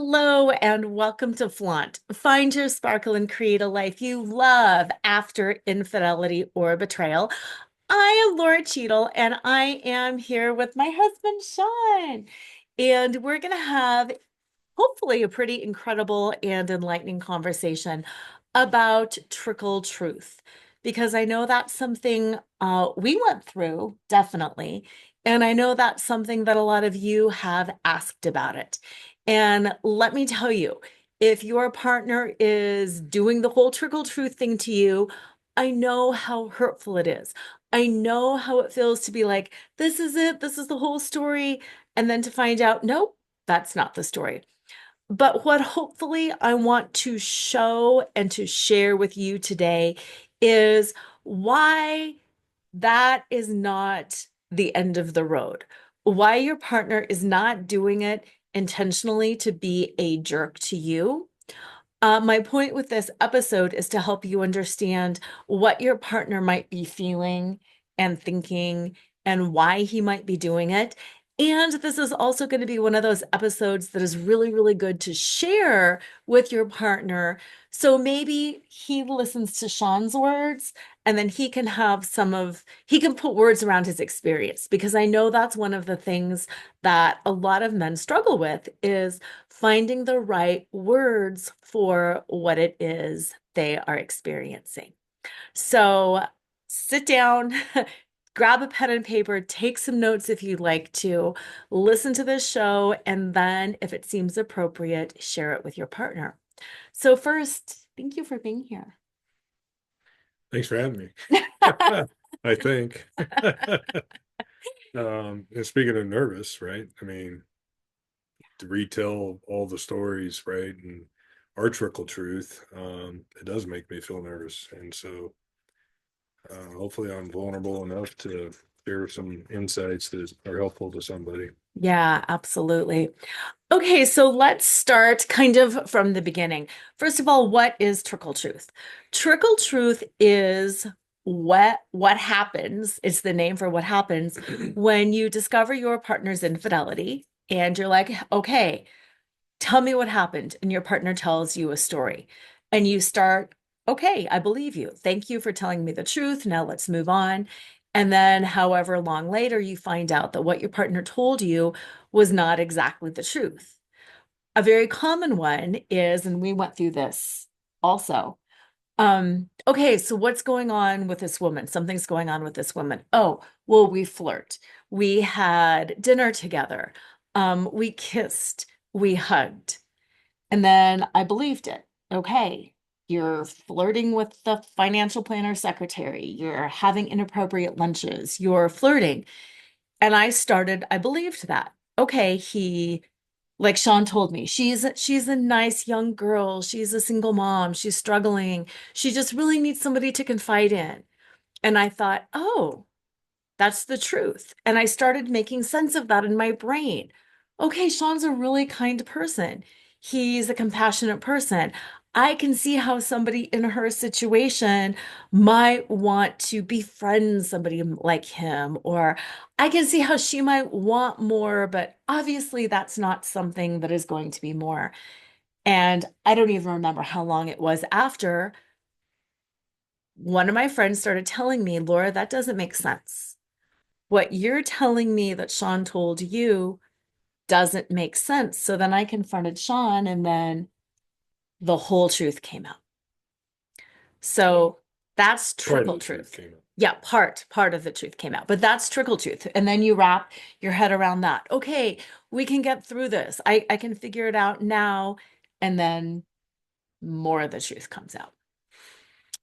Hello and welcome to Flaunt. Find your sparkle and create a life you love after infidelity or betrayal. I am Lora Cheadle and I am here with my husband, Shawn. And we're going to have hopefully a pretty incredible and enlightening conversation about Trickle Truth, because I know that's something we went through, definitely. And I know that's something that a lot of you have asked about it. And let me tell you, if your partner is doing the whole Trickle Truth thing to you, I know how hurtful it is. I know how it feels to be like, this is it, this is the whole story. And then to find out, nope, that's not the story. But what hopefully I want to show and to share with you today is why that is not the end of the road. Why your partner is not doing it intentionally to be a jerk to you. My point with this episode is to help you understand what your partner might be feeling and thinking and why he might be doing it. And this is also going to be one of those episodes that is really, really good to share with your partner. So maybe he listens to Shawn's words and then he can put words around his experience, because I know that's one of the things that a lot of men struggle with is finding the right words for what it is they are experiencing. So sit down, grab a pen and paper, take some notes if you'd like to, listen to this show, and then, if it seems appropriate, share it with your partner. So, first, thank you for being here. Thanks for having me. I think. And speaking of nervous, right? I mean, to retell all the stories, right? And our trickle truth, it does make me feel nervous. And so hopefully I'm vulnerable enough to share some insights that are helpful to somebody. Yeah, absolutely. Okay, so let's start kind of from the beginning. First of all, what is trickle truth? Trickle truth is what happens. It's the name for what happens when you discover your partner's infidelity and you're like, okay, tell me what happened. And your partner tells you a story. And you start, okay, I believe you. Thank you for telling me the truth. Now let's move on. And then, however long later, you find out that what your partner told you was not exactly the truth. A very common one is, and we went through this also. Okay, so what's going on with this woman? Something's going on with this woman. Oh, well, we flirt. We had dinner together. We kissed. We hugged. And then I believed it. Okay, you're flirting with the financial planner secretary. You're having inappropriate lunches. You're flirting. And I believed that. Okay, like Shawn told me, she's a nice young girl. She's a single mom. She's struggling. She just really needs somebody to confide in. And I thought, oh, that's the truth. And I started making sense of that in my brain. Okay, Shawn's a really kind person. He's a compassionate person. I can see how somebody in her situation might want to befriend somebody like him, or I can see how she might want more, but obviously that's not something that is going to be more. And I don't even remember how long it was after one of my friends started telling me, Lora, that doesn't make sense. What you're telling me that Shawn told you doesn't make sense. So then I confronted Shawn, and then the whole truth came out. So that's Part of trickle the truth truth. came up. Yeah, part of the truth came out, but that's trickle truth. And then you wrap your head around that. Okay, we can get through this. I can figure it out now. And then more of the truth comes out.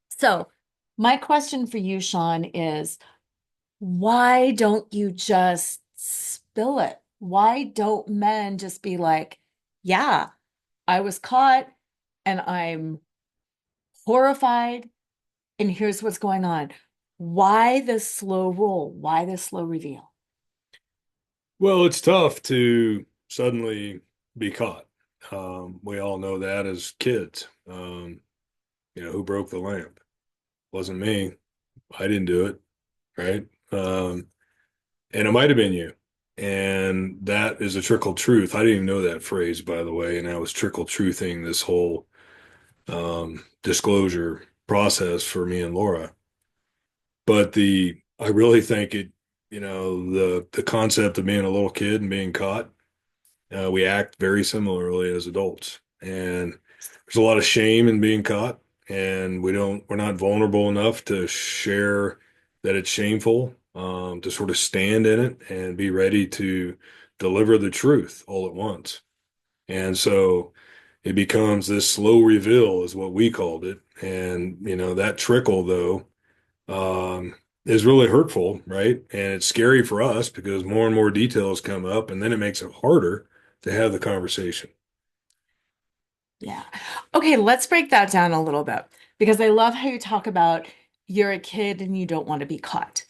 So my question for you, Shawn, is why don't you just spill it? Why don't men just be like, yeah, I was caught and I'm horrified, and here's what's going on? Why this slow roll? Why this slow reveal? Well, it's tough to suddenly be caught. We all know that as kids. Who broke the lamp? Wasn't me. I didn't do it, right? And it might have been you. And that is a trickle truth. I didn't even know that phrase, by the way, and I was trickle truthing this whole disclosure process for me and Lora. But I really think the concept of being a little kid and being caught, we act very similarly as adults. And there's a lot of shame in being caught, and we're not vulnerable enough to share that it's shameful, to sort of stand in it and be ready to deliver the truth all at once. And so it becomes this slow reveal, is what we called it. And, that trickle, though, is really hurtful, right? And it's scary for us because more and more details come up, and then it makes it harder to have the conversation. Yeah. Okay, let's break that down a little bit because I love how you talk about you're a kid and you don't want to be caught.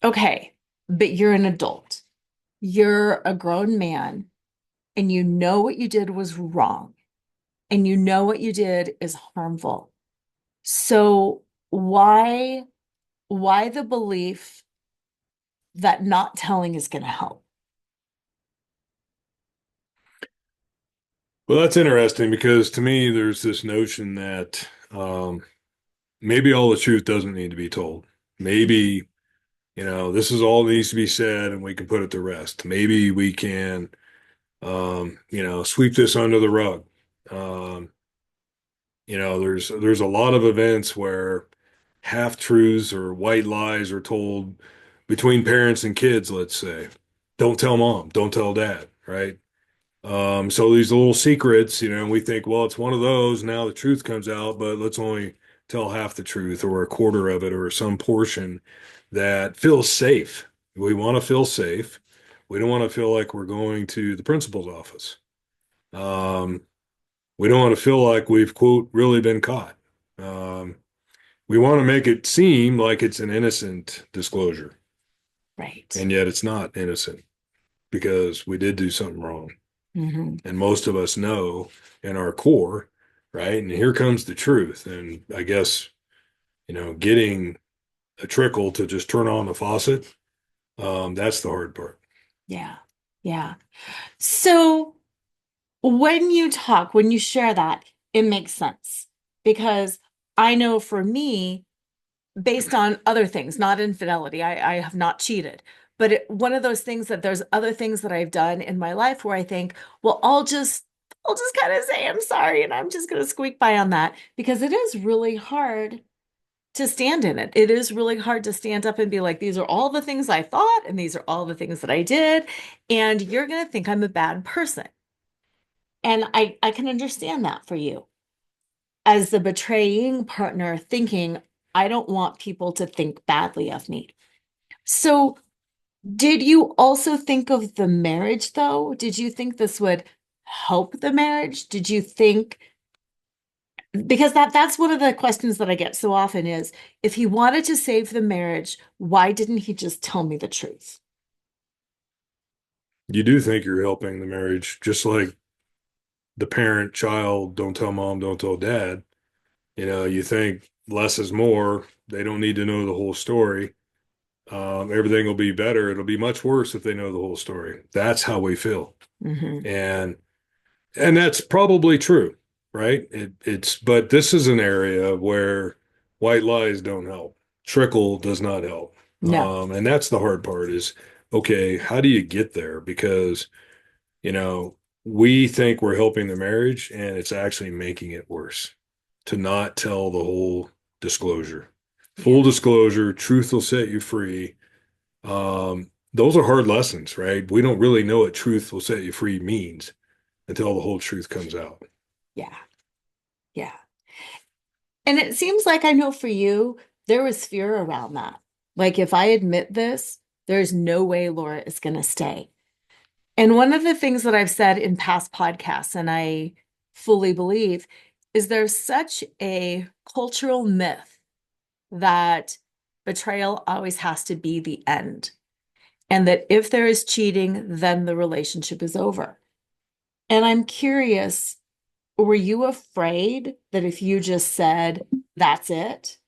Okay, but you're an adult. You're a grown man and you know what you did was wrong and you know what you did is harmful. So why the belief that not telling is going to help? Well, that's interesting because to me, there's this notion that maybe all the truth doesn't need to be told. Maybe, this is all that needs to be said and we can put it to rest. Maybe we can, sweep this under the rug. Um, there's a lot of events where half truths or white lies are told between parents and kids, let's say. Don't tell mom, don't tell dad, right? So these little secrets, we think, well, it's one of those. Now the truth comes out, but let's only tell half the truth or a quarter of it or some portion that feels safe. We want to feel safe. We don't want to feel like we're going to the principal's office. Um, we don't want to feel like we've, quote, really been caught. Um, we want to make it seem like it's an innocent disclosure, Right. and yet it's not innocent because we did do something wrong. Hmm. And most of us know in our core, right? And here comes the truth. And I guess, getting a trickle to just turn on the faucet, that's the hard part. Yeah. Yeah. So when you share that, it makes sense because I know for me, based on other things, not infidelity, I have not cheated. But one of those things that there's other things that I've done in my life where I think, well, I'll just kind of say I'm sorry and I'm just going to squeak by on that because it is really hard to stand in it. It is really hard to stand up and be like, these are all the things I thought and these are all the things that I did, and you're going to think I'm a bad person. And I can understand that for you as the betraying partner thinking, I don't want people to think badly of me. So, did you also think of the marriage though? Did you think this would help the marriage? Did you think because that's one of the questions that I get so often is if he wanted to save the marriage, why didn't he just tell me the truth? You do think you're helping the marriage, just like the parent child, don't tell mom, don't tell dad. You think less is more. They don't need to know the whole story. Everything will be better. It'll be much worse if they know the whole story. That's how we feel. Hmm. And And that's probably true, right? But this is an area where white lies don't help. Trickle does not help. No. And that's the hard part is, okay, how do you get there? Because, we think we're helping the marriage and it's actually making it worse to not tell the whole disclosure. Full Yeah. disclosure, truth will set you free. Those are hard lessons, right? We don't really know what truth will set you free means until the whole truth comes out. Yeah. Yeah. And it seems like I know for you, there was fear around that. Like, if I admit this, there's no way Lora is going to stay. And one of the things that I've said in past podcasts, and I fully believe, is there's such a cultural myth that betrayal always has to be the end. And that if there is cheating, then the relationship is over. And I'm curious, were you afraid that if you just said, that's it,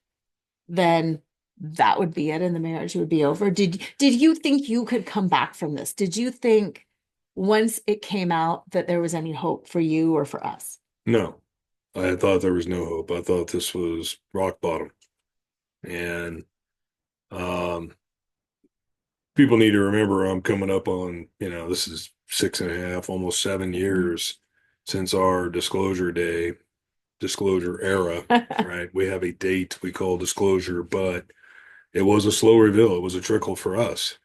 then that would be it and the marriage would be over? Did you think you could come back from this? Did you think once it came out that there was any hope for you or for us? No, I thought there was no hope. I thought this was rock bottom. And um, people need to remember I'm coming up on, this is 6.5, almost 7 years since our disclosure day, disclosure era, right? We have a date we call disclosure, but it was a slow reveal. It was a trickle for us.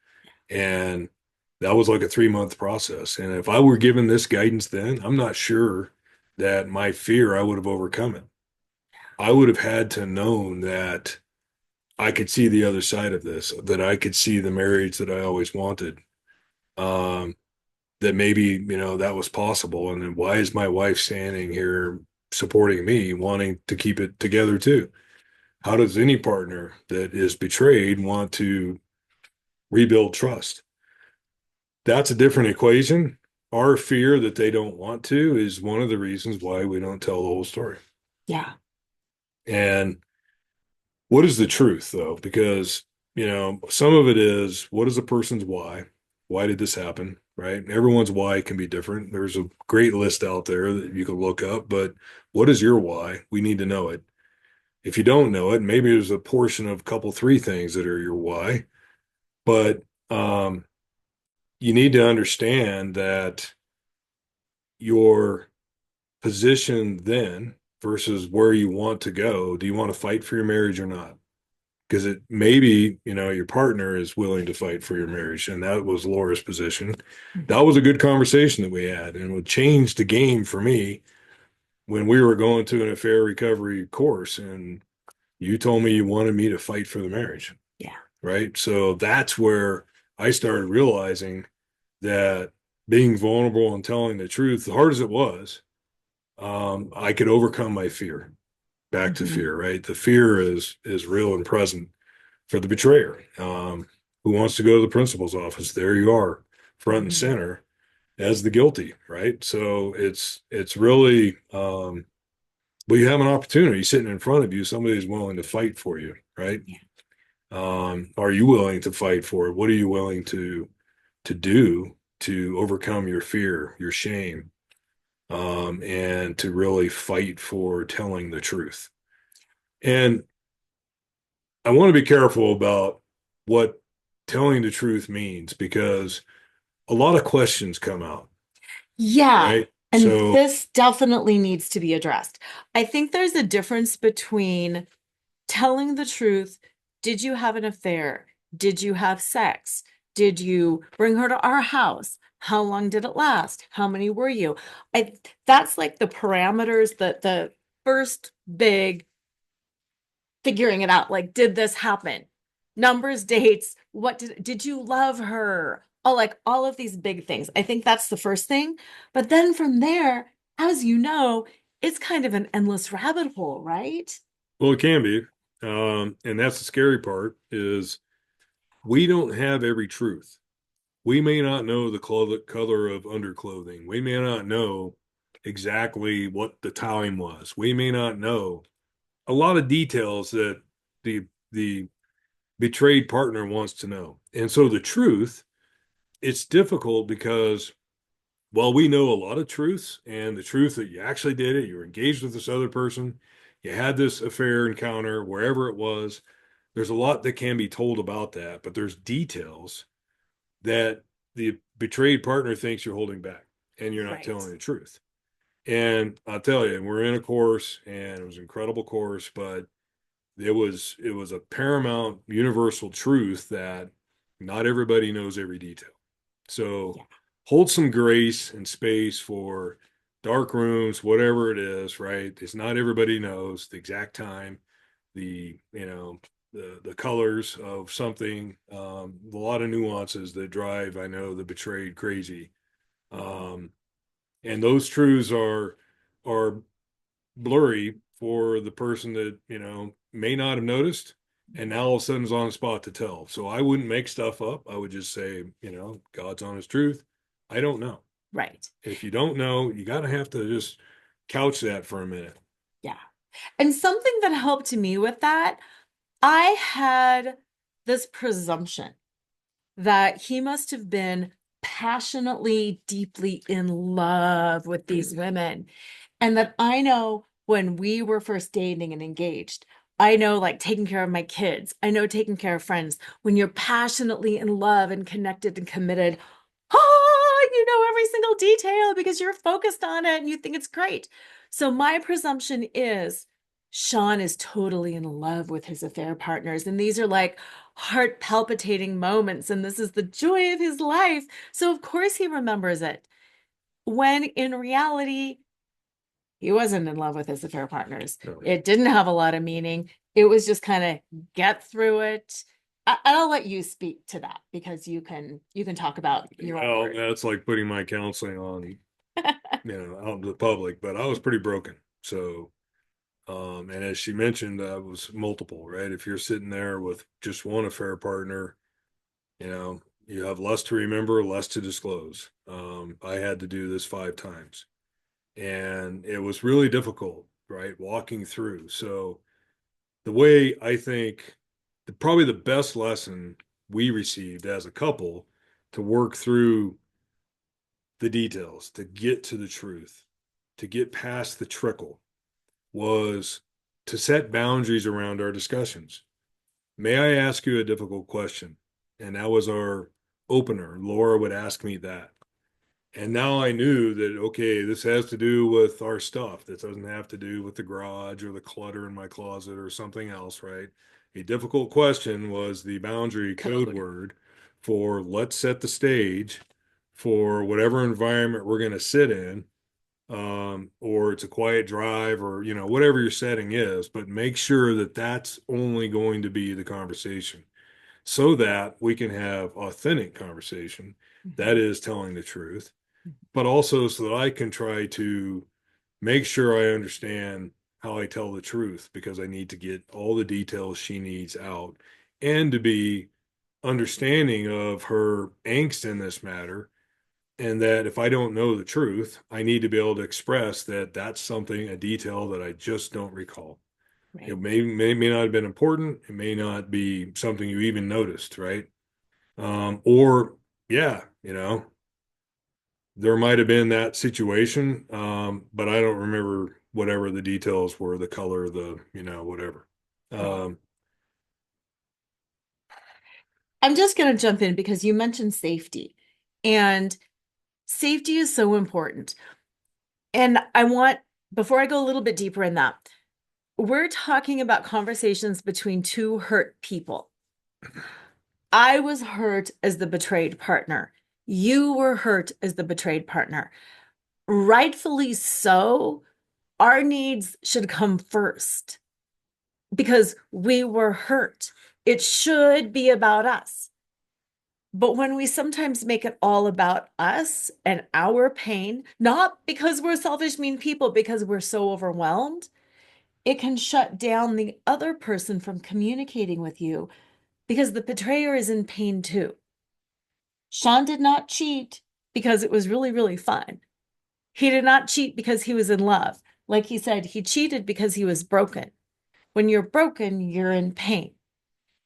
And that was like a 3-month process. And if I were given this guidance then, I'm not sure that my fear, I would have overcome it. I would have had to known that I could see the other side of this, that I could see the marriage that I always wanted. Um, that maybe, that was possible. And then why is my wife standing here supporting me, wanting to keep it together too? How does any partner that is betrayed want to rebuild trust? That's a different equation. Our fear that they don't want to is one of the reasons why we don't tell the whole story. Yeah. And what is the truth, though? Because, some of it is what is a person's why? Why did this happen? Right? Everyone's why can be different. There's a great list out there that you can look up, but what is your why? We need to know it. If you don't know it, maybe there's a portion of a couple, three things that are your why, but you need to understand that your position then versus where you want to go. Do you want to fight for your marriage or not? Because it maybe, your partner is willing to fight for your marriage. And that was Laura's position. That Mhm. was a good conversation that we had and would change the game for me when we were going to an affair recovery course. And you told me you wanted me to fight for the marriage, Yeah. right? So that's where I started realizing that being vulnerable and telling the truth, as hard as it was, I could overcome my fear. Back to Mhm. fear, right? The fear is real and present for the betrayer. Who wants to go to the principal's office? There you are, front and Mhm. center as the guilty, right? So it's really well, you have an opportunity sitting in front of you. Somebody is willing to fight for you, right? Yeah. Are you willing to fight for it? What are you willing to do to overcome your fear, your shame, and to really fight for telling the truth? And I want to be careful about what telling the truth means because a lot of questions come out, Yeah. right? And So, this definitely needs to be addressed. I think there's a difference between telling the truth. Did you have an affair? Did you have sex? Did you bring her to our house? How long did it last? How many were you? I That's like the parameters that the first big figuring it out. Like, did this happen? Numbers, dates, what did you love her? Oh, like all of these big things. I think that's the first thing. But then from there, as you know, it's kind of an endless rabbit hole, right? well, it can be. And that's the scary part is we don't have every truth. We may not know the color of underclothing. We may not know exactly what the time was. We may not know a lot of details that the betrayed partner wants to know. And so the truth, it's difficult because while we know a lot of truths and the truth that you actually did it, you were engaged with this other person, you had this affair encounter, wherever it was, there's a lot that can be told about that, but there's details that the betrayed partner thinks you're holding back and you're not Right. telling the truth. And I'll tell you, we're in a course and it was an incredible course, but it was a paramount universal truth that not everybody knows every detail. So Yeah. hold some grace and space for dark rooms, whatever it is, right? It's not everybody knows the exact time, the colors of something, a lot of nuances that drive, I know, the betrayed crazy. Um, and those truths are blurry for the person that, may not have noticed and now all of a sudden is on the spot to tell. So I wouldn't make stuff up. I would just say, God's honest truth. I don't know. Right. If you don't know, you got to have to just couch that for a minute. Yeah. And something that helped me with that I had this presumption that he must have been passionately, deeply in love with these women. And that I know when we were first dating and engaged, I know like taking care of my kids, I know taking care of friends. When you're passionately in love and connected and committed, oh, you know every single detail because you're focused on it and you think it's great. So my presumption is Shawn is totally in love with his affair partners. And these are like heart palpitating moments. And this is the joy of his life. So, of course, he remembers it. When in reality, he wasn't in love with his affair partners. No. It didn't have a lot of meaning. It was just kind of get through it. I'll let you speak to that because you can talk about your own Well, version. that's like putting my counseling on, out in the public, but I was pretty broken. So, and as she mentioned, that was multiple, right? If you're sitting there with just one affair partner, you have less to remember, less to disclose. I had to do this 5 times, and it was really difficult, right? Walking through. So, the way I think probably the best lesson we received as a couple to work through the details, to get to the truth, to get past the trickle was to set boundaries around our discussions. May I ask you a difficult question? And that was our opener. Lora would ask me that. And now I knew that, okay, this has to do with our stuff. This doesn't have to do with the garage or the clutter in my closet or something else, right? A difficult question was the boundary code Code. word for let's set the stage for whatever environment we're going to sit in, or it's a quiet drive, or whatever your setting is, but make sure that that's only going to be the conversation so that we can have authentic conversation. That Mhm. is telling the truth, but also so that I can try to make sure I understand how I tell the truth because I need to get all the details she needs out and to be understanding of her angst in this matter. And that if I don't know the truth, I need to be able to express that that's something, a detail that I just don't recall. Right. It may not have been important. It may not be something you even noticed, right? Or yeah, there might have been that situation, but I don't remember whatever the details were, the color, whatever. Right. Um, I'm just going to jump in because you mentioned safety, and safety is so important. And before I go a little bit deeper in that, we're talking about conversations between two hurt people. I was hurt as the betrayed partner. You were hurt as the betrayed partner. Rightfully so, our needs should come first because we were hurt. It should be about us. But when we sometimes make it all about us and our pain, not because we're selfish, mean people, because we're so overwhelmed, it can shut down the other person from communicating with you because the betrayer is in pain too. Shawn did not cheat because it was really, really fun. He did not cheat because he was in love. Like he said, he cheated because he was broken. When you're broken, you're in pain.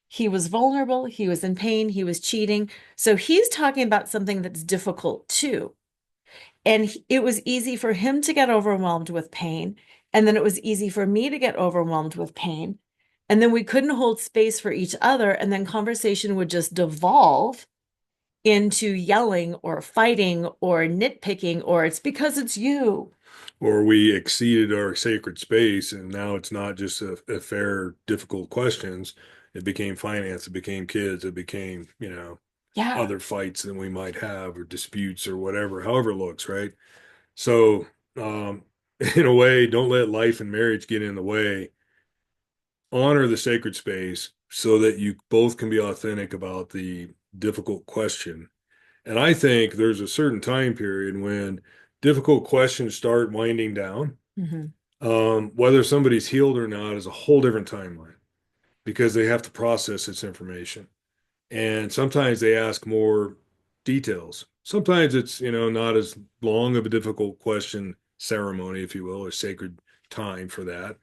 He was vulnerable, he was in pain, he was cheating. So he's talking about something that's difficult too. And it was easy for him to get overwhelmed with pain. And then it was easy for me to get overwhelmed with pain. And then we couldn't hold space for each other. And then conversation would just devolve into yelling or fighting or nitpicking, or it's because it's you. or we exceeded our sacred space, and now it's not just a fair, difficult questions. It became finance, it became kids, it became, Yeah. other fights than we might have, or disputes, or whatever, however it looks, right? So, in a way, don't let life and marriage get in the way. Honor the sacred space so that you both can be authentic about the difficult question. And I think there's a certain time period when difficult questions start winding down. Mm-hmm. Whether somebody's healed or not is a whole different timeline because they have to process this information. And sometimes they ask more details. Sometimes it's, not as long of a difficult question ceremony, if you will, or sacred time for that.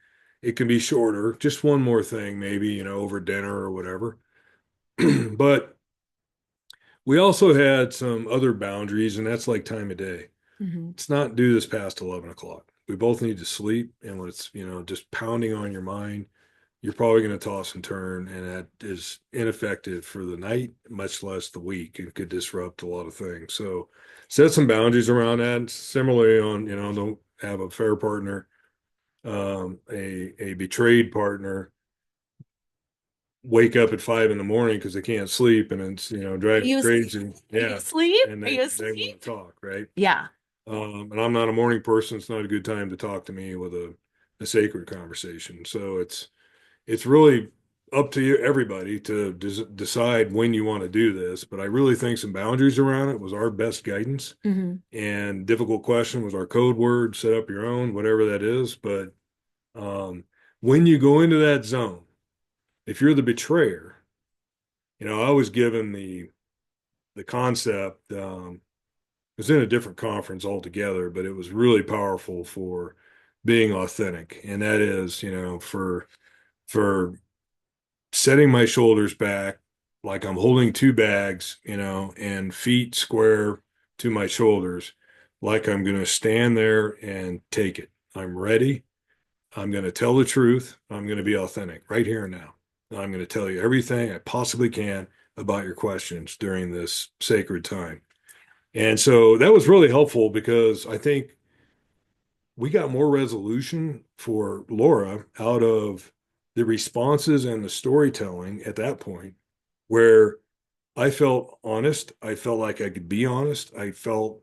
It can be shorter, just one more thing, maybe, over dinner or whatever. But we also had some other boundaries, and that's like time of day. Hmm. Let's not do this past 11 o'clock. We both need to sleep. And when it's, just pounding on your mind, you're probably going to toss and turn. And that is ineffective for the night, much less the week. It could disrupt a lot of things. So set some boundaries around that. Similarly on, don't have a fair partner, a betrayed partner wake up at 5 in the morning because they can't sleep and it's Are drives you crazy. are you Yeah, asleep? and Are they you they want asleep? to talk, right? Yeah. And I'm not a morning person. It's not a good time to talk to me with a sacred conversation. So it's really up to you, everybody, to decide when you want to do this. But I really think some boundaries around it was our best guidance. Hmm. And difficult question was our code word. Set up your own, whatever that is. But um, when you go into that zone, if you're the betrayer, I was given the concept. It was in a different conference altogether, but it was really powerful for being authentic. And that is, for setting my shoulders back like I'm holding two bags, and feet square to my shoulders, like I'm going to stand there and take it. I'm ready. I'm going to tell the truth. I'm going to be authentic right here and now. I'm going to tell you everything I possibly can about your questions during this sacred time. And so that was really helpful because I think we got more resolution for Lora out of the responses and the storytelling at that point, where I felt honest. I felt like I could be honest. I felt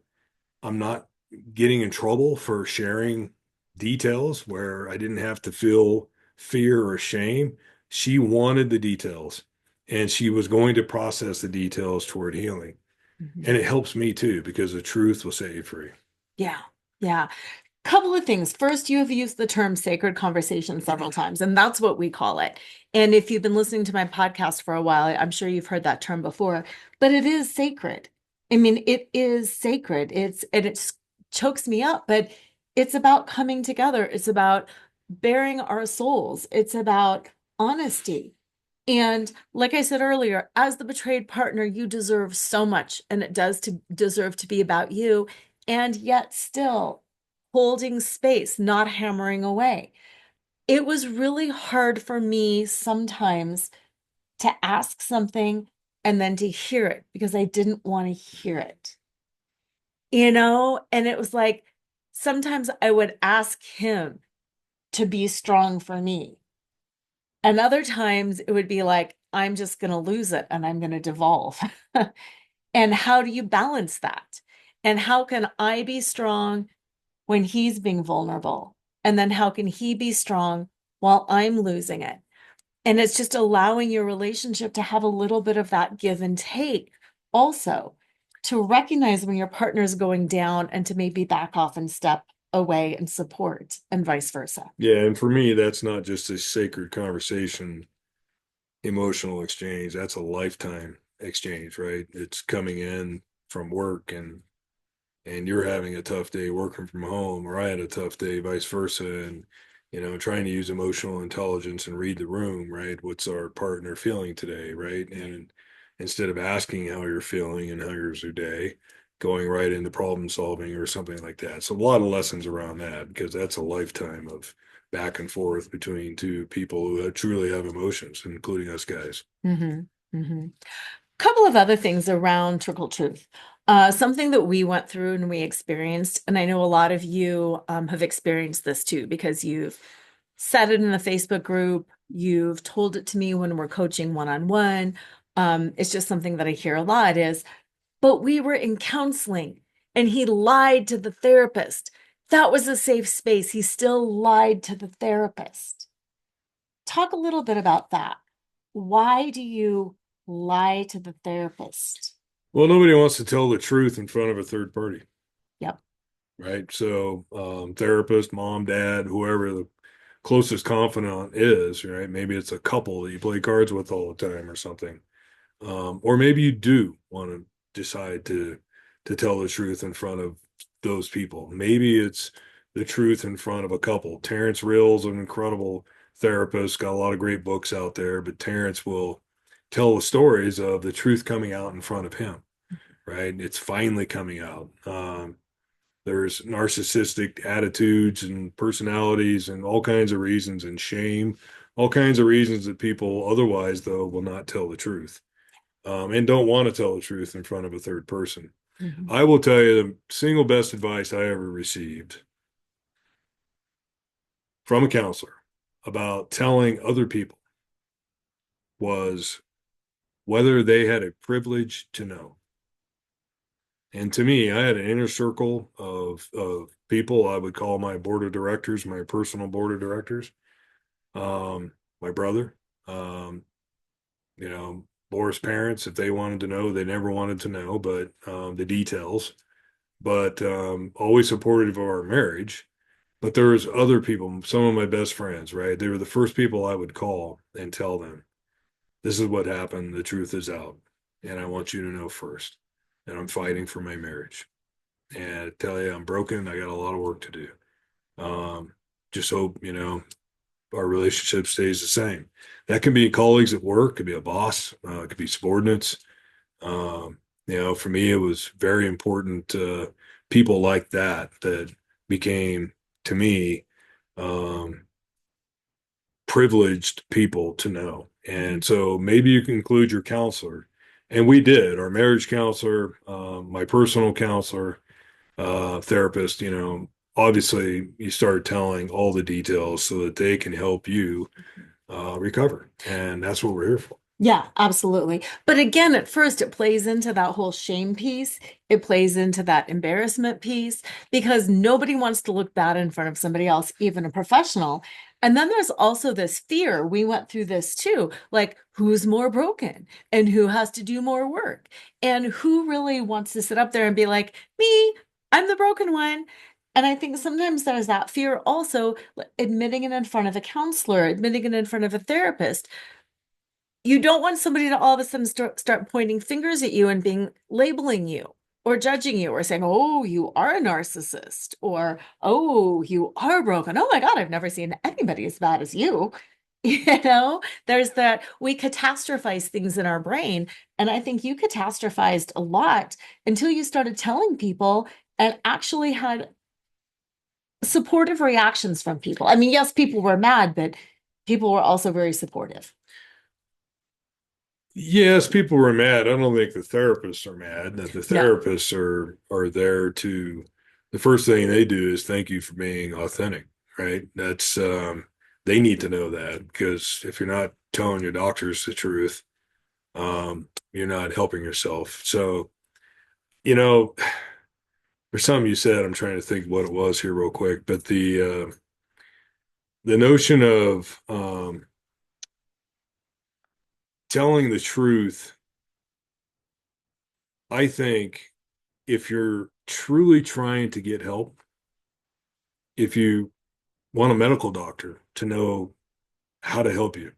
I'm not getting in trouble for sharing details where I didn't have to feel fear or shame. She wanted the details and she was going to process the details toward healing. Hmm. And it helps me too because the truth will set you free. Yeah. Yeah. Couple of things. First, you have used the term sacred conversation several times, and that's what we call it. And if you've been listening to my podcast for a while, I'm sure you've heard that term before, but it is sacred. I mean, it is sacred. It chokes me up, but it's about coming together. It's about bearing our souls. It's about honesty. And like I said earlier, as the betrayed partner, you deserve so much, and it does to deserve to be about you, and yet still holding space, not hammering away. It was really hard for me sometimes to ask something and then to hear it because I didn't want to hear it, And it was like sometimes I would ask him to be strong for me. And other times it would be like, I'm just going to lose it and I'm going to devolve. And how do you balance that? And how can I be strong when he's being vulnerable? And then how can he be strong while I'm losing it? And it's just allowing your relationship to have a little bit of that give and take also to recognize when your partner is going down and to maybe back off and step away and support and vice versa. Yeah, and for me, that's not just a sacred conversation, emotional exchange. That's a lifetime exchange, right? It's coming in from work and you're having a tough day working from home, or I had a tough day, vice versa, and trying to use emotional intelligence and read the room, right? What's our partner feeling today, right? And instead of asking how you're feeling and how yours your day, going right into problem solving or something like that. So a lot of lessons around that because that's a lifetime of back and forth between two people who truly have emotions, including us guys. Hmm. Hmm. Couple of other things around Trickle Truth. Something that we went through and we experienced, and I know a lot of you have experienced this too, because you've said it in the Facebook group, you've told it to me when we're coaching one-on-one. It's just something that I hear a lot is, but we were in counseling and he lied to the therapist. That was a safe space. He still lied to the therapist. Talk a little bit about that. Why do you lie to the therapist? Well, nobody wants to tell the truth in front of a third party, Yep. right? So, therapist, mom, dad, whoever the closest confidant is, right? Maybe it's a couple that you play cards with all the time or something. Or maybe you do want to decide to tell the truth in front of those people. Maybe it's the truth in front of a couple. Terrence Reals, an incredible therapist, got a lot of great books out there, but Terrence will tell the stories of the truth coming out in front of him, right? It's finally coming out. There's narcissistic attitudes and personalities and all kinds of reasons and shame, all kinds of reasons that people otherwise, though, will not tell the truth and don't want to tell the truth in front of a third person. Mhm. I will tell you the single best advice I ever received from a counselor about telling other people was whether they had a privilege to know. And to me, I had an inner circle of people I would call my board of directors, my personal board of directors, my brother, um, you know, Laura's parents, if they wanted to know, they never wanted to know, but the details, but always supportive of our marriage. But there was other people, some of my best friends, right? They were the first people I would call and tell them, this is what happened. The truth is out. And I want you to know first. And I'm fighting for my marriage. And I tell you, I'm broken. I got a lot of work to do. Um, just hope, our relationship stays the same. That can be colleagues at work, could be a boss, it could be subordinates. Um, for me, it was very important, people like that that became, to me, um, privileged people to know. Mhm. And so maybe you can include your counselor. And we did, our marriage counselor, my personal counselor, therapist, obviously you start telling all the details so that they can help you recover. And that's what we're here for. Yeah, absolutely. But again, at first, it plays into that whole shame piece. It plays into that embarrassment piece because nobody wants to look bad in front of somebody else, even a professional. And then there's also this fear. We went through this too, like who's more broken and who has to do more work and who really wants to sit up there and be like, me, I'm the broken one. And I think sometimes there's that fear also, admitting it in front of a counselor, admitting it in front of a therapist. You don't want somebody to all of a sudden start pointing fingers at you and being labeling you or judging you or saying, oh, you are a narcissist or, oh, you are broken. Oh my God, I've never seen anybody as bad as you. There's that we catastrophize things in our brain. And I think you catastrophized a lot until you started telling people and actually had supportive reactions from people. I mean, yes, people were mad, but people were also very supportive. Yes, people were mad. I don't think the therapists are mad. That the No. therapists are there to, the first thing they do is thank you for being authentic, right? That's they need to know that because if you're not telling your doctors the truth, you're not helping yourself. So, you know, there's something you said, I'm trying to think what it was here real quick, but the notion of telling the truth, I think if you're truly trying to get help, if you want a medical doctor to know how to help you,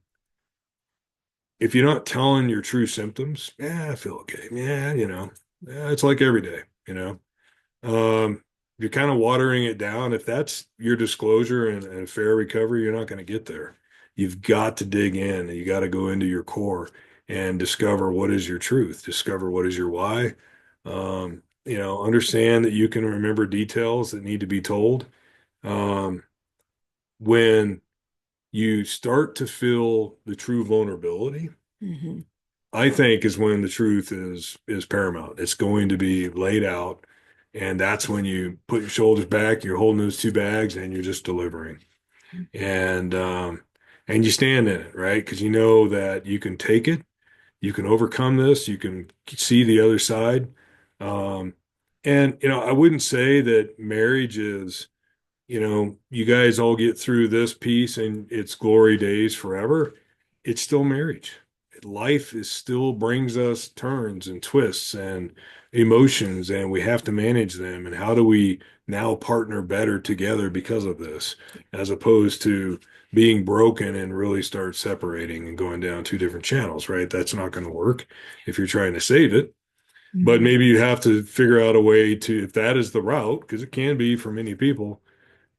if you're not telling your true symptoms, yeah, I feel okay. Yeah, yeah, it's like every day, you're kind of watering it down. If that's your disclosure and fair recovery, you're not going to get there. You've got to dig in and you got to go into your core and discover what is your truth, discover what is your why. Understand that you can remember details that need to be told. Um, when you start to feel the true vulnerability, Mhm. I think is when the truth is paramount. It's going to be laid out, and that's when you put your shoulders back, you're holding those two bags, and you're just delivering. And and you stand in it, right? Because you know that you can take it, you can overcome this, you can see the other side. Um, and I wouldn't say that marriage is, you guys all get through this piece and it's glory days forever. It's still marriage. Life is still brings us turns and twists and emotions, and we have to manage them. And how do we now partner better together because of this, as opposed to being broken and really start separating and going down two different channels, right? That's not going to work if you're trying to save it. But Mhm. maybe you have to figure out a way to, if that is the route, because it can be for many people,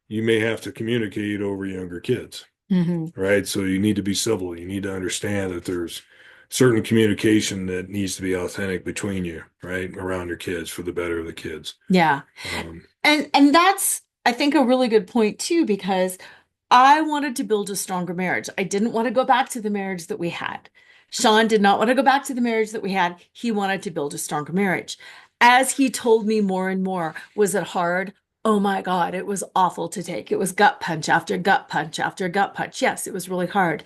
you may have to communicate over younger kids, Hmm. right? So you need to be civil. You need to understand that there's certain communication that needs to be authentic between you, right? Around your kids for the better of the kids. Yeah. Um, And that's, I think, a really good point too, because I wanted to build a stronger marriage. I didn't want to go back to the marriage that we had. Shawn did not want to go back to the marriage that we had. He wanted to build a stronger marriage. As he told me more and more, was it hard? Oh my God, it was awful to take. It was gut punch after gut punch after gut punch. Yes, it was really hard.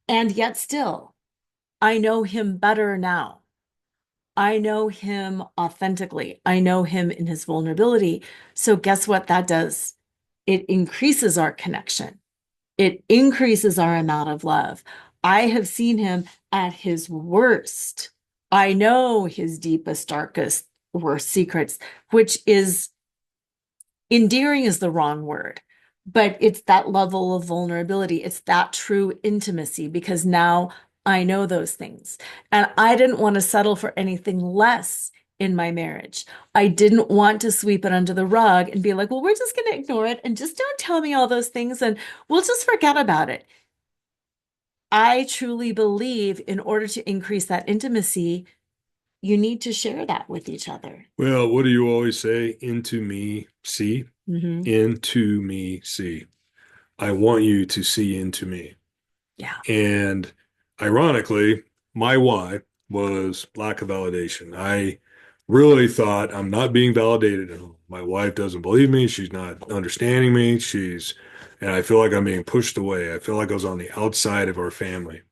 And yet still, I know him better now. I know him authentically. I know him in his vulnerability. So guess what that does? It increases our connection. It increases our amount of love. I have seen him at his worst. I know his deepest, darkest, worst secrets, which is endearing is the wrong word, but it's that level of vulnerability. It's that true intimacy because now I know those things. And I didn't want to settle for anything less in my marriage. I didn't want to sweep it under the rug and be like, well, we're just going to ignore it and just don't tell me all those things and we'll just forget about it. I truly believe in order to increase that intimacy, you need to share that with each other. well, what do you always say? Into me, see? Hmm. Into me, see. I want you to see into me. Yeah. And ironically, my why was lack of validation. I really thought I'm not being validated at home. My wife doesn't believe me. She's not understanding me. And I feel like I'm being pushed away. I feel like I was on the outside of our family.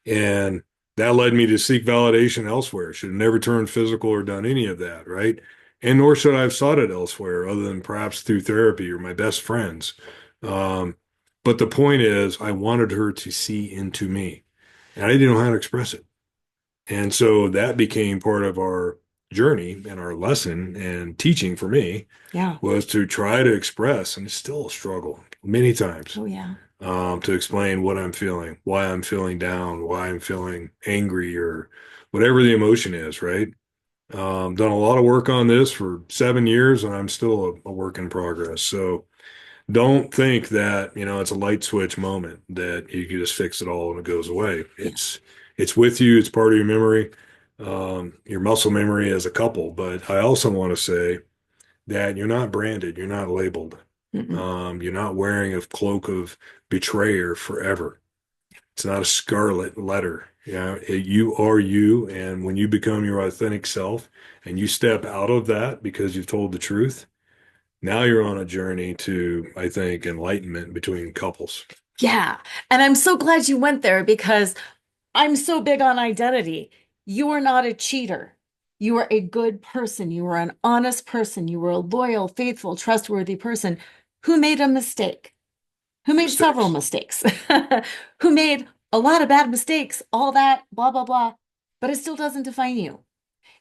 And that led me to seek validation elsewhere. Should have never turned physical or done any of that, right? And nor should I have sought it elsewhere, other than perhaps through therapy or my best friends. Um, but the point is, I wanted her to see into me, and I didn't know how to express it. And so that became part of our journey and our lesson and teaching for me Yeah. was to try to express, and it's still a struggle many times, Oh, yeah. to explain what I'm feeling, why I'm feeling down, why I'm feeling angry, or whatever the emotion is, right? Done a lot of work on this for 7 years, and I'm still a work in progress. So don't think that, it's a light switch moment that you can just fix it all and it goes away. Yeah. It's with you, it's part of your memory, your muscle memory as a couple. But I also want to say that you're not branded, you're not labeled. Mm-mm. You're not wearing a cloak of betrayer forever. It's not a scarlet letter. You are you, and when you become your authentic self and you step out of that because you've told the truth, now you're on a journey to, I think, enlightenment between couples. Yeah. And I'm so glad you went there because I'm so big on identity. You are not a cheater. You are a good person. You are an honest person. You are a loyal, faithful, trustworthy person who made a mistake, who made several Mistakes. mistakes, who made a lot of bad mistakes, all that, blah, blah, blah. But it still doesn't define you.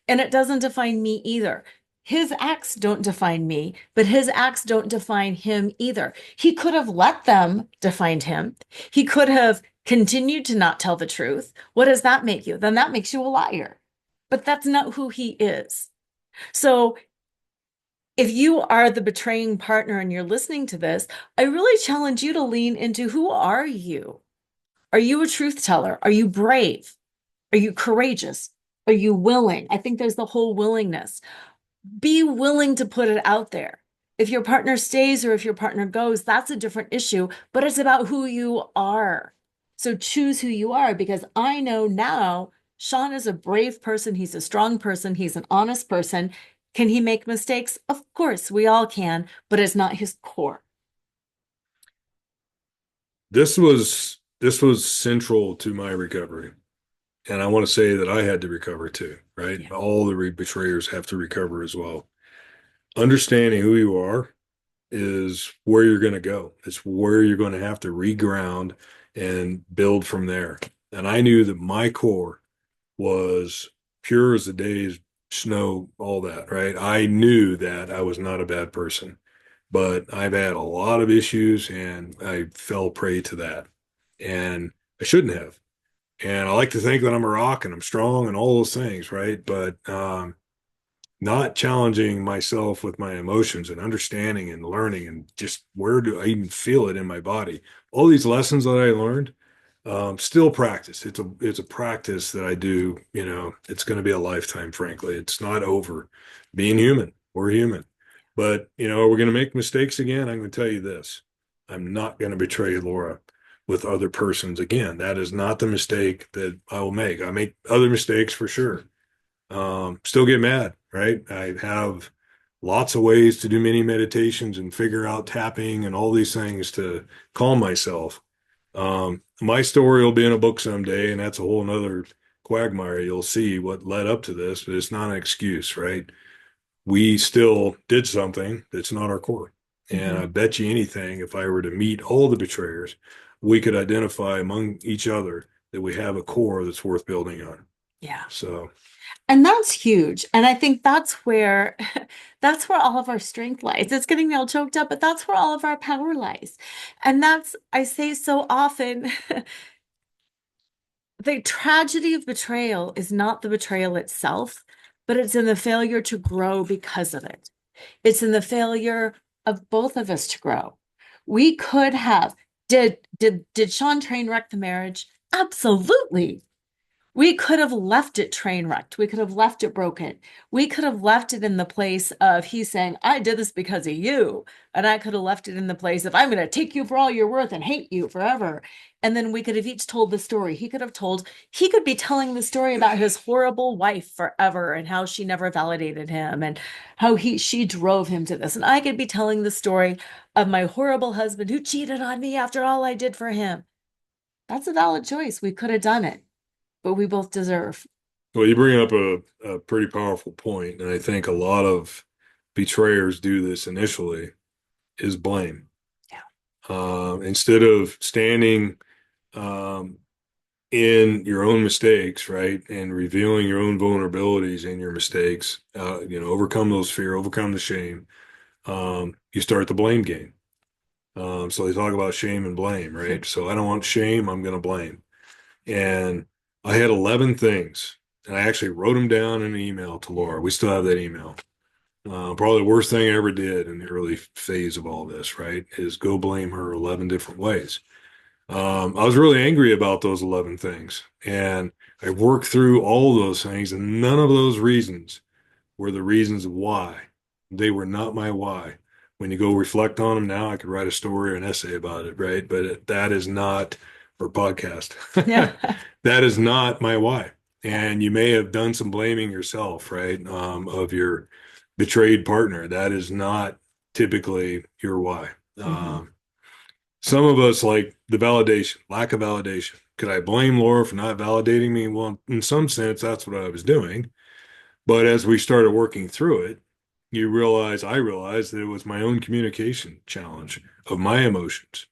And it doesn't define me either. His acts don't define me, but his acts don't define him either. He could have let them define him. He could have continued to not tell the truth. What does that make you? Then that makes you a liar. But that's not who he is. So if you are the betraying partner and you're listening to this, I really challenge you to lean into who are you? Are you a truth teller? Are you brave? Are you courageous? Are you willing? I think there's the whole willingness. Be willing to put it out there. If your partner stays or if your partner goes, that's a different issue, but it's about who you are. So choose who you are because I know now Shawn is a brave person. He's a strong person. He's an honest person. Can he make mistakes? Of course, we all can, but it's not his core. This was central to my recovery. And I want to say that I had to recover too, right? Yeah. All the betrayers have to recover as well. Understanding who you are is where you're going to go. It's where you're going to have to reground and build from there. And I knew that my core was pure as the day's snow, all that, right? I knew that I was not a bad person, but I've had a lot of issues and I fell prey to that. And I shouldn't have. And I like to think that I'm a rock and I'm strong and all those things, right? But not challenging myself with my emotions and understanding and learning and just where do I even feel it in my body. All these lessons that I learned, still practice. It's a practice that I do. It's going to be a lifetime. Frankly, it's not over. Being human, we're human, but we're going to make mistakes again. I'm going to tell you this: I'm not going to betray Lora with other persons again. That is not the mistake that I will make. I make other mistakes for sure. Still get mad, right? I have lots of ways to do mini meditations and figure out tapping and all these things to calm myself. My story will be in a book someday, and that's a whole nother quagmire. You'll see what led up to this, but it's not an excuse, right? We still did something that's not our core. And Hmm. I bet you anything, if I were to meet all the betrayers, we could identify among each other that we have a core that's worth building on. Yeah. So, And that's huge. And I think that's where that's where all of our strength lies. It's getting me all choked up, but that's where all of our power lies. And that's, I say so often, the tragedy of betrayal is not the betrayal itself, but it's in the failure to grow because of it. It's in the failure of both of us to grow. We could have, did Shawn train wreck the marriage? Absolutely. We could have left it train wrecked. We could have left it broken. We could have left it in the place of he's saying, I did this because of you. And I could have left it in the place of I'm going to take you for all you're worth and hate you forever. And then we could have each told the story. He could be telling the story about his horrible wife forever and how she never validated him and how she drove him to this. And I could be telling the story of my horrible husband who cheated on me after all I did for him. That's a valid choice. We could have done it, but we both deserve. well, you bring up a pretty powerful point, and I think a lot of betrayers do this initially is blame. Yeah. Instead of standing um, in your own mistakes, right, and revealing your own vulnerabilities and your mistakes, overcome those fear, overcome the shame, you start the blame game. So they talk about shame and blame, right? So I don't want shame, I'm going to blame. And I had 11 things, and I actually wrote them down in an email to Lora. We still have that email. Probably the worst thing I ever did in the early phase of all this, right, is go blame her 11 different ways. I was really angry about those 11 things, and I worked through all those things, and none of those reasons were the reasons why. They were not my why. When you go reflect on them now, I could write a story or an essay about it, right? But that is not, or podcast. Yeah. That is not my why. Yeah. And you may have done some blaming yourself, right? Of your betrayed partner. That is not typically your why. Hmm. Some of us like the validation, lack of validation. Could I blame Lora for not validating me? Well, in some sense, that's what I was doing. But as we started working through it, I realized that it was my own communication challenge of my emotions.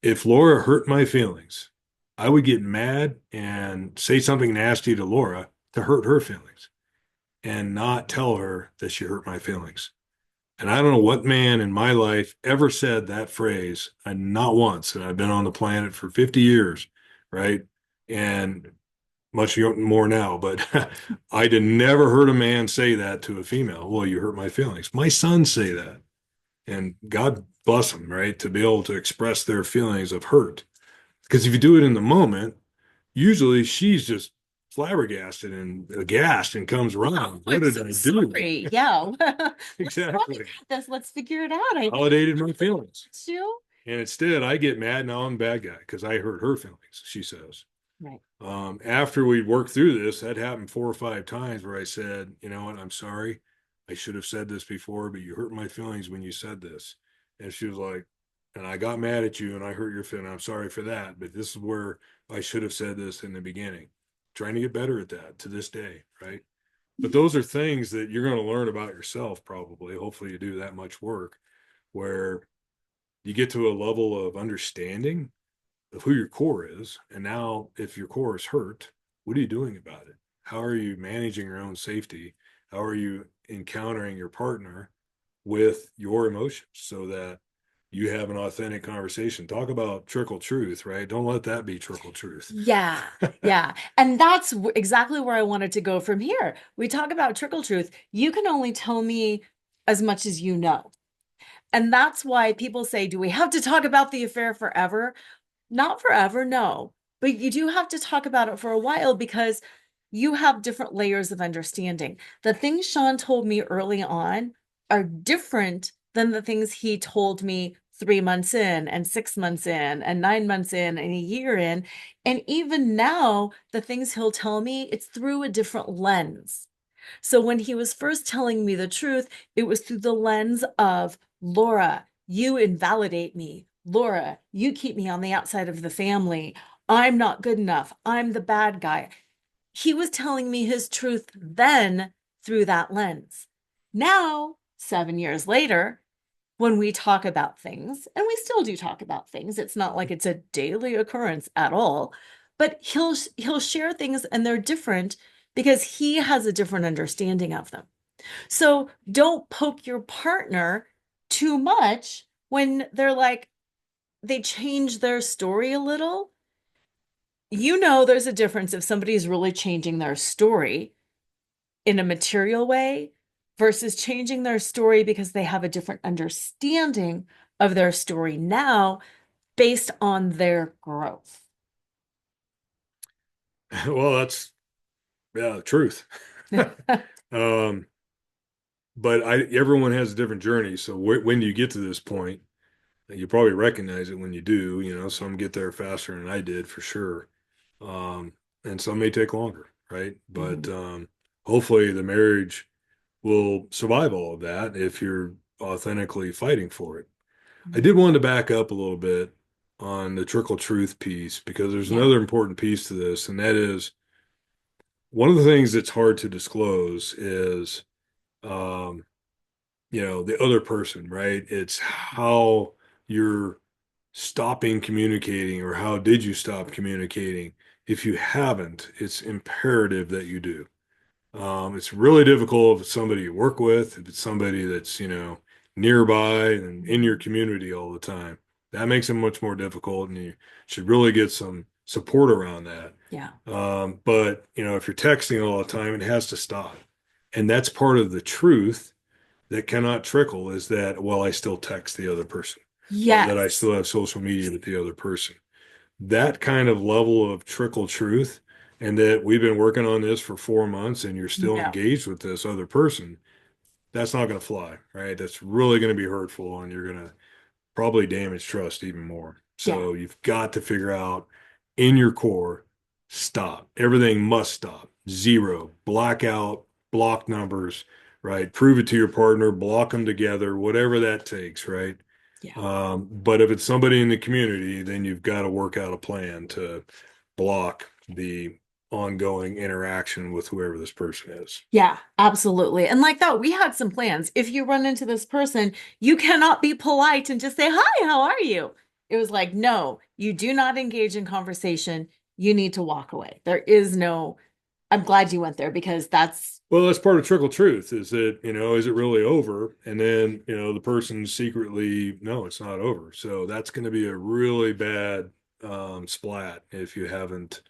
If Lora hurt my feelings, I would get mad and say something nasty to Lora to hurt her feelings and not tell her that she hurt my feelings. And I don't know what man in my life ever said that phrase, and not once. And I've been on the planet for 50 years, right? And much more now, but I did never heard a man say that to a female. Well, you hurt my feelings. My sons say that, and God bless them, right? To be able to express their feelings of hurt. Because if you do it in the moment, usually she's just flabbergasted and aghast and comes running. What I'm did so I do? sorry. Yeah. Let's talk Exactly. about this. Let's figure it out. I Validated my feelings. you. And instead, I get mad now I'm a bad guy because I hurt her feelings, she says. Right. After we worked through this, that happened 4 or 5 times where I said, you know what, I'm sorry. I should have said this before, but you hurt my feelings when you said this. And she was like, and I got mad at you and I hurt your feelings. I'm sorry for that. But this is where I should have said this in the beginning. Trying to get better at that to this day, right? But those are things that you're going to learn about yourself, probably. Hopefully, you do that much work where you get to a level of understanding of who your core is. And now, if your core is hurt, what are you doing about it? How are you managing your own safety? How are you encountering your partner with your emotions so that you have an authentic conversation. Talk about trickle truth, right? Don't let that be trickle truth. Yeah, yeah. And that's exactly where I wanted to go from here. We talk about trickle truth. You can only tell me as much as you know. And that's why people say, do we have to talk about the affair forever? Not forever, no. But you do have to talk about it for a while because you have different layers of understanding. The things Shawn told me early on are different than the things he told me 3 months in, and 6 months in, and 9 months in, and a year in. And even now, the things he'll tell me, it's through a different lens. So when he was first telling me the truth, it was through the lens of Lora, you invalidate me. Lora, you keep me on the outside of the family. I'm not good enough. I'm the bad guy. He was telling me his truth then through that lens. Now, 7 years later, when we talk about things, and we still do talk about things, it's not like it's a daily occurrence at all, but he'll share things and they're different because he has a different understanding of them. So don't poke your partner too much when they're like they change their story a little. You know there's a difference if somebody's really changing their story in a material way versus changing their story because they have a different understanding of their story now based on their growth. Well, that's yeah, the truth. Um, but everyone has a different journey. So when do you get to this point? You probably recognize it when you do. You know, some get there faster than I did for sure, um, and some may take longer, right? But Mhm. hopefully, the marriage will survive all of that if you're authentically fighting for it. I did want to back up a little bit on the trickle truth piece because there's Yeah. another important piece to this, and that is one of the things that's hard to disclose is, um, the other person, right? It's how you're stopping communicating or how did you stop communicating? If you haven't, it's imperative that you do. It's really difficult if it's somebody you work with, if it's somebody that's, nearby and in your community all the time. That makes it much more difficult, and you should really get some support around that. Yeah. But, if you're texting all the time, it has to stop. And that's part of the truth that cannot trickle is that, well, I still text the other person or that I Yes. still have social media with the other person. That kind of level of trickle truth, and that we've been working on this for 4 months and you're still No. engaged with this other person, that's not going to fly, right? That's really going to be hurtful and you're going to probably damage trust even more. Yeah. So you've got to figure out in your core, stop. Everything must stop. Zero, blackout, block numbers, right? Prove it to your partner, block them together, whatever that takes, right? Yeah. But if it's somebody in the community, then you've got to work out a plan to block the ongoing interaction with whoever this person is. Yeah, absolutely. And like that, we had some plans. If you run into this person, you cannot be polite and just say, "Hi, how are you?" It was like, no, you do not engage in conversation. You need to walk away. There is no, I'm glad you went there because that's, Well, that's part of trickle truth is that, is it really over? And then, the person secretly, no, it's not over. So that's going to be a really bad splat if you haven't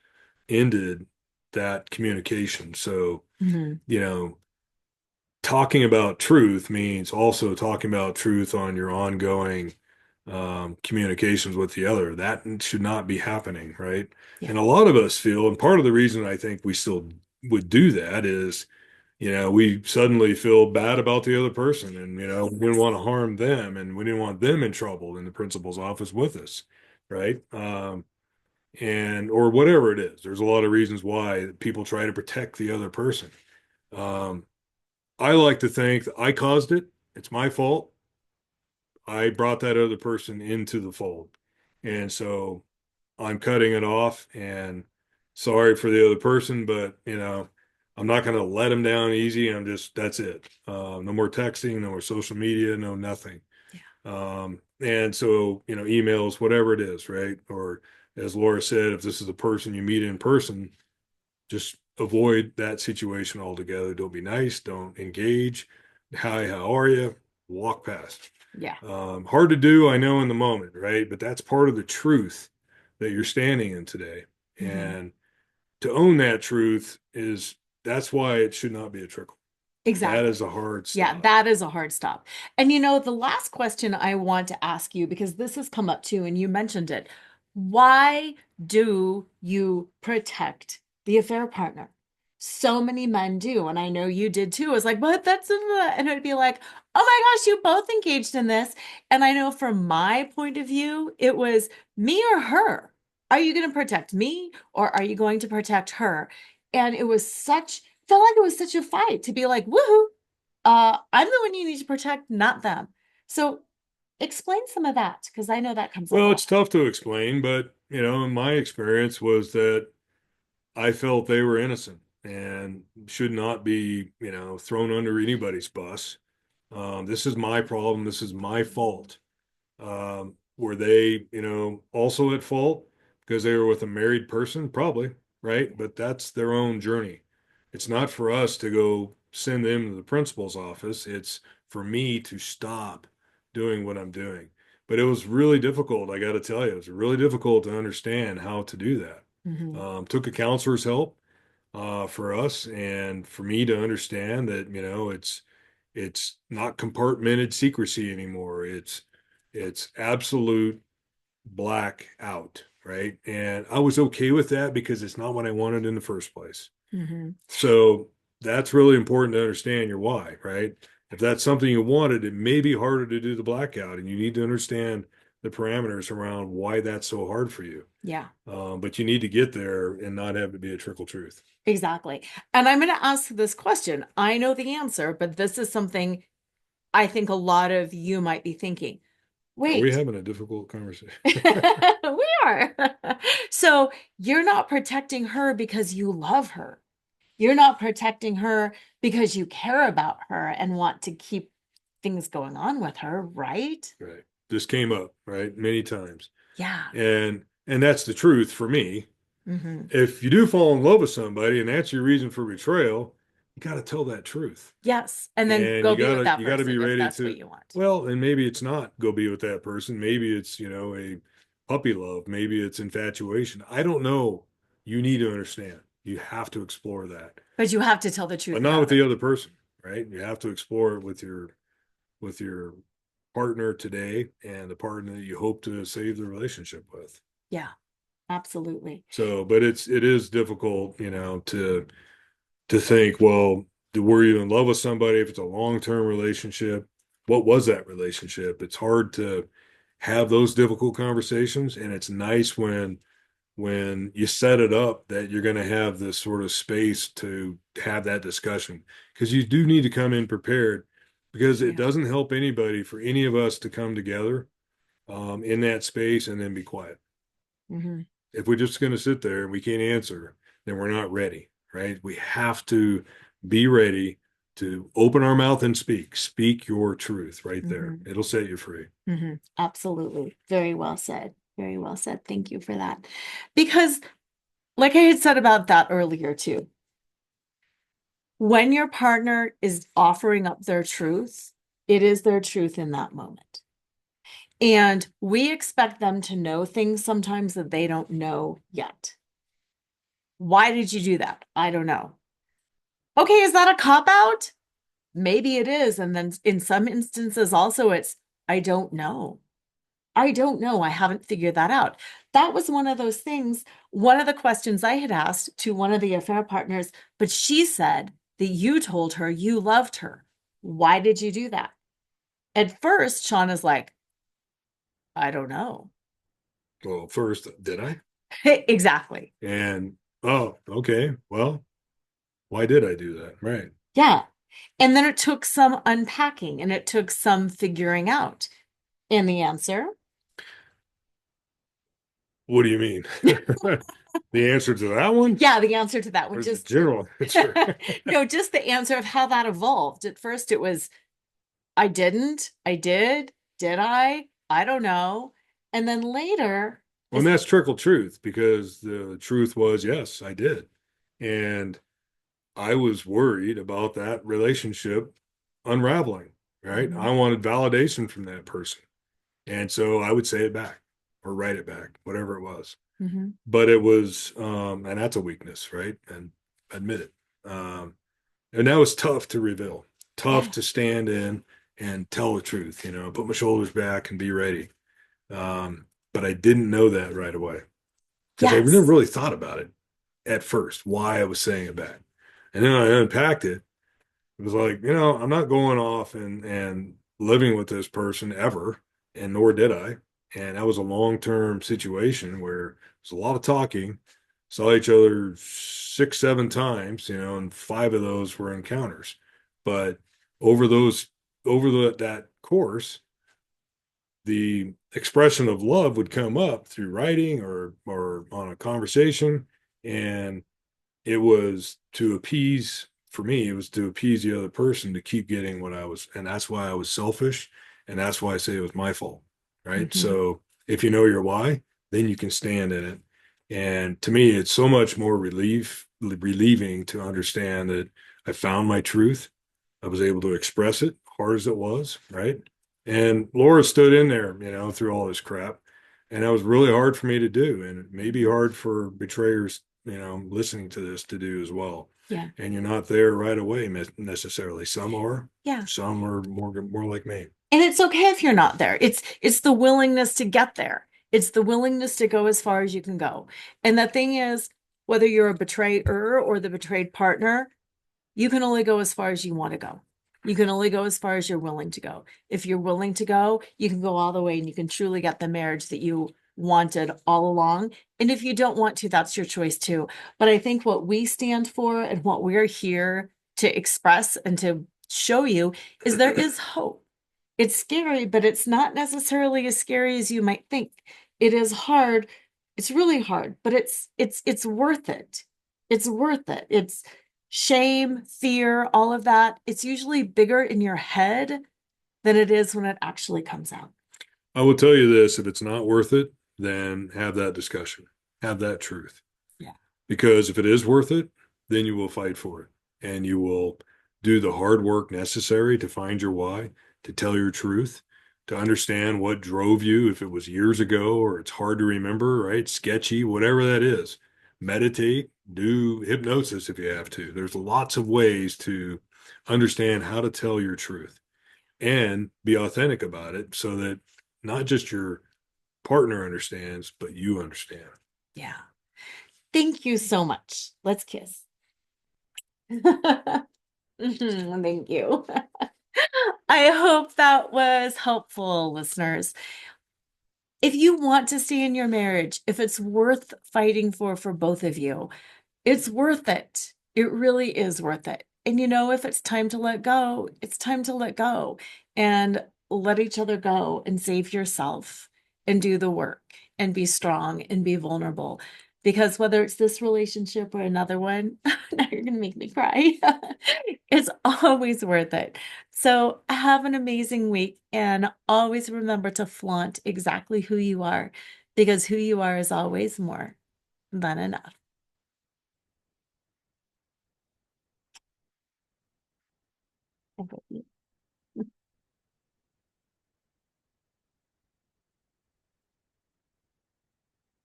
ended that communication. So, Mhm. you know, talking about truth means also talking about truth on your ongoing communications with the other. That should not be happening, right? Yeah. And a lot of us feel, and part of the reason I think we still would do that is, we suddenly feel bad about the other person and, we didn't want to harm them and we didn't want them in trouble in the principal's office with us, right? Or whatever it is. There's a lot of reasons why people try to protect the other person. Um, I like to think that I caused it. It's my fault. I brought that other person into the fold. And so I'm cutting it off and sorry for the other person, but I'm not going to let them down easy. That's it. No more texting, no more social media, no nothing. Yeah. And so, emails, whatever it is, right? Or as Laura said, if this is a person you meet in person, just avoid that situation altogether. Don't be nice. Don't engage. Hi, how are you? Walk past. Yeah. Hard to do, I know, in the moment, right? But that's part of the truth that you're standing in today. Hmm. And to own that truth is that's why it should not be a trickle. That Exactly. is a hard Yeah, stop. that is a hard stop. And the last question I want to ask you, because this has come up too, and you mentioned it. Why do you protect the affair partner? So many men do, and I know you did too. It's like, but and it'd be like, oh my gosh, you both engaged in this. And I know from my point of view, it was me or her. Are you going to protect me or are you going to protect her? And felt like it was such a fight to be like, woohoo, I'm the one you need to protect, not them. So explain some of that because I know that comes up a Well, lot. it's tough to explain, but my experience was that I felt they were innocent and should not be, thrown under anybody's bus. This is my problem. This is my fault. Were they, also at fault because they were with a married person? Probably, right? But that's their own journey. It's not for us to go send them to the principal's office. It's for me to stop doing what I'm doing. But it was really difficult, I got to tell you. It was really difficult to understand how to do that. Hmm. Took a counselor's help for us and for me to understand that, it's not compartmented secrecy anymore. It's absolute black out, right? And I was okay with that because it's not what I wanted in the first place. Hmm. So that's really important to understand your why, right? If that's something you wanted, it may be harder to do the blackout, and you need to understand the parameters around why that's so hard for you. Yeah, But you need to get there and not have it be a trickle truth. exactly. And I'm going to ask this question. I know the answer, but this is something I think a lot of you might be thinking. Are we Wait, having a difficult conversation? we are. So you're not protecting her because you love her. You're not protecting her because you care about her and want to keep things going on with her, right? Right. This came up, right, many times. Yeah. And that's the truth for me. Hmm. If you do fall in love with somebody and that's your reason for betrayal, you got to tell that truth. Yes. And then And go you be got with to that you got to be person if ready that's what to, you want. well, and maybe it's not go be with that person. Maybe it's, a puppy love. Maybe it's infatuation. I don't know. You need to understand. You have to explore that. But you have to tell the But truth not with about it. the other person, right? You have to explore it with your partner today and the partner that you hope to save the relationship with. Yeah, absolutely. So, but it is difficult, to think, well, were you in love with somebody if it's a long-term relationship? What was that relationship? It's hard to have those difficult conversations, and it's nice when you set it up that you're going to have this sort of space to have that discussion because you do need to come in prepared because it Yeah. doesn't help anybody for any of us to come together in that space and then be quiet. Hmm. If we're just going to sit there and we can't answer, then we're not ready, right? We have to be ready to open our mouth and speak. Speak your truth right there. Hmm. It'll set you free. Hmm. Absolutely. Very well said. Very well said. Thank you for that. Because, like I had said about that earlier too, when your partner is offering up their truth, it is their truth in that moment. And we expect them to know things sometimes that they don't know yet. Why did you do that? I don't know. Okay, is that a cop out? Maybe it is. And then in some instances, also, it's, I don't know. I don't know. I haven't figured that out. That was one of those things. One of the questions I had asked to one of the affair partners, but she said that you told her you loved her. Why did you do that? At first, Shawn is like, I don't know. Well, first, did I? Exactly. And oh, okay. Well, why did I do that? Right. Yeah. And then it took some unpacking and it took some figuring out. And the answer, What do you mean? The answer to that one? yeah, the answer to that one Or is the just, general answer? no, just the answer of how that evolved. At first, it was, I didn't, I did I don't know. And then later, Well, and is, that's trickle truth because the truth was, yes, I did. And I was worried about that relationship unraveling. right? Mhm. I wanted validation from that person. And so I would say it back or write it back, whatever it was. Mhm. But it was, and that's a weakness, right? And admit it. And that was tough to reveal, tough Yeah. to stand in and tell the truth, put my shoulders back and be ready. But I didn't know that right away because I never Yes. really thought about it at first, why I was saying it back. And then I unpacked it. It was like, I'm not going off and living with this person ever, and nor did I. And that was a long-term situation where there's a lot of talking, saw each other 6, 7 times, and 5 of those were encounters. But over those, that course, the expression of love would come up through writing or on a conversation, and it was to appease for me, it was to appease the other person to keep getting what I was, and that's why I was selfish, and that's why I say it was my fault, right? Mhm. So if you know your why, then you can stand in it. And to me, it's so much more relieving to understand that I found my truth. I was able to express it, hard as it was, right? And Lora stood in there, through all this crap. And that was really hard for me to do. And it may be hard for betrayers, listening to this to do as well. Yeah. And you're not there right away necessarily. Yeah. Some are more like me. And it's okay if you're not there. It's the willingness to get there. It's the willingness to go as far as you can go. And the thing is, whether you're a betrayer or the betrayed partner, you can only go as far as you want to go. You can only go as far as you're willing to go. If you're willing to go, you can go all the way and you can truly get the marriage that you wanted all along. And if you don't want to, that's your choice too. But I think what we stand for and what we're here to express and to show you is there is hope. It's scary, but it's not necessarily as scary as you might think. It is hard. It's really hard, but it's worth it. It's worth it. It's shame, fear, all of that. It's usually bigger in your head than it is when it actually comes out. I will tell you this, if it's not worth it, then have that discussion, have that truth. Yeah. Because if it is worth it, then you will fight for it and you will do the hard work necessary to find your why, to tell your truth, to understand what drove you, if it was years ago or it's hard to remember, right? Sketchy, whatever that is. Meditate, do hypnosis if you have to. There's lots of ways to understand how to tell your truth and be authentic about it so that not just your partner understands, but you understand. Yeah. Thank you so much. Let's kiss. Thank you. I hope that was helpful, listeners. If you want to stay in your marriage, if it's worth fighting for both of you, it's worth it. It really is worth it. And if it's time to let go, it's time to let go and let each other go and save yourself and do the work and be strong and be vulnerable. Because whether it's this relationship or another one, now you're going to make me cry. It's always worth it. So have an amazing week and always remember to flaunt exactly who you are because who you are is always more than enough.